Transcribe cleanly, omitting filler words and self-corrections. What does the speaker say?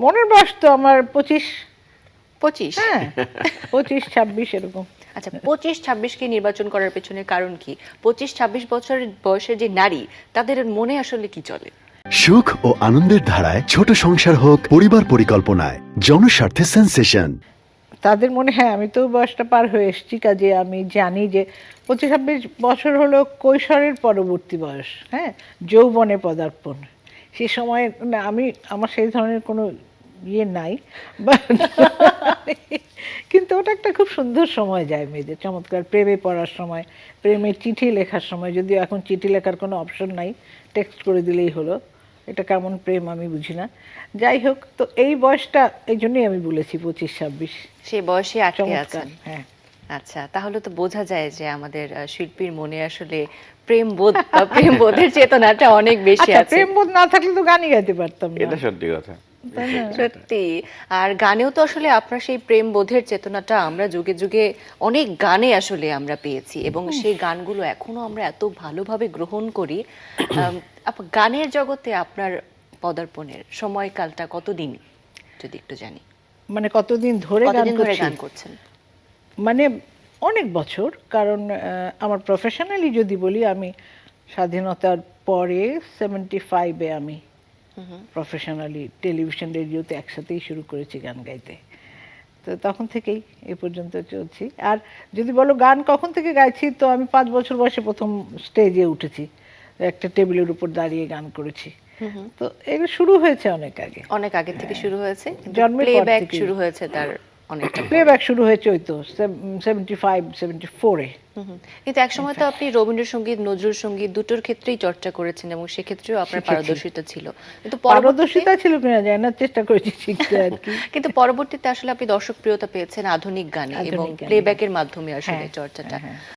মনের বয়স তো আমার 25। 25? হ্যাঁ, 25-26 এরকম। আচ্ছা, 25-26কে নির্বাচন করার পেছনে কারণ কি? 25-26 বছর বয়সের যে নারী, তাদের মনে আসলে কি চলে? সুখ ও আনন্দের ধারায় ছোট সংসার হোক পরিবার পরিকল্পনায় জনস্বার্থে সেন্সেশন। তাদের মনে হয় আমি তো বয়সটা পার হয়ে এসেছি, কাজে আমি জানি যে 25-26 বছর হলো কৈশোরের পরবর্তী বয়স। হ্যাঁ, যৌবনে পদার্পণ। সে সময় আমার সেই ধরনের কোনো ইয়ে নাই, কিন্তু ওটা একটা খুব সুন্দর সময় যায় মেয়েদের, চমৎকার প্রেমে পড়ার সময়, প্রেমের চিঠি লেখার সময়। যদিও এখন চিঠি লেখার কোনো অপশন নাই, টেক্সট করে দিলেই হলো। এটা কেমন প্রেম আমি বুঝি না। যাই হোক, তো এই বয়সটা, এই জন্যই আমি বলেছি 25-26 সেই বয়সে আটকে চমৎকার। আছেন। হ্যাঁ, আচ্ছা, তাহলে তো বোঝা যায় যে আমাদের শিল্পীর মনে আসলে প্রেমবোধ বা প্রেমবোধের চেতনাটা অনেক বেশি আচ্ছা, আছে। প্রেম বোধ না থাকলে তো গানই গাইতে পারতাম না, এটা সত্যি কথা। তাই না? সত্যি। আর গানেও তো আসলে আপনার সেই প্রেম বোধের চেতনাটা আমরা যুগে যুগে অনেক গানে আসলে আমরা পেয়েছি, এবং সেই গানগুলো এখনো আমরা এত ভালোভাবে গ্রহণ করি। গানের জগতে আপনার পদার্পণের সময়কালটা কতদিন, যদি একটু জানি? মানে কতদিন ধরে গান কতদিন ধরে করছি? গান করছেন? মানে অনেক বছর, কারণ আমার প্রফেশনালি যদি বলি, আমি স্বাধীনতার পরে 75-এ আমি প্রফেশনালি টেলিভিশন রেডিওতে একসাথেই শুরু করেছি গান গাইতে। তো তখন থেকেই এ পর্যন্ত চলছি। আর যদি বলো গান কখন থেকে গাইছি, তো আমি 5 বছর বয়সে প্রথম স্টেজে উঠেছি, একটা টেবিলের উপর দাঁড়িয়ে গান করেছি। তো এগুলো শুরু হয়েছে অনেক আগে, অনেক আগে থেকে শুরু হয়েছে, কিন্তু জন্মের পর প্লেব্যাক থেকেই। শুরু হয়েছে তার অনেকটা পরে। প্লেব্যাক শুরু হয়েছে ওই তো 75-74-এ। কিন্তু একসময় তো আপনি রবীন্দ্রসঙ্গীত, নজরুল সঙ্গীত দুটোর ক্ষেত্রেই চর্চা করেছেন, এবং সেক্ষেত্রেও আপনার শিখেছি। পারদর্শিতা ছিল। কিন্তু পরবর্তীতে পারদর্শিতা ছিল কিনা জানি না, চেষ্টা করেছি শিখতে আর কি। কিন্তু পরবর্তীতে আসলে আপনি দর্শক প্রিয়তা পেয়েছেন আধুনিক গানে এবং আধুনিক গানে। প্লেব্যাকের মাধ্যমে আসলে হ্যাঁ, চর্চাটা। হ্যাঁ, হ্যাঁ।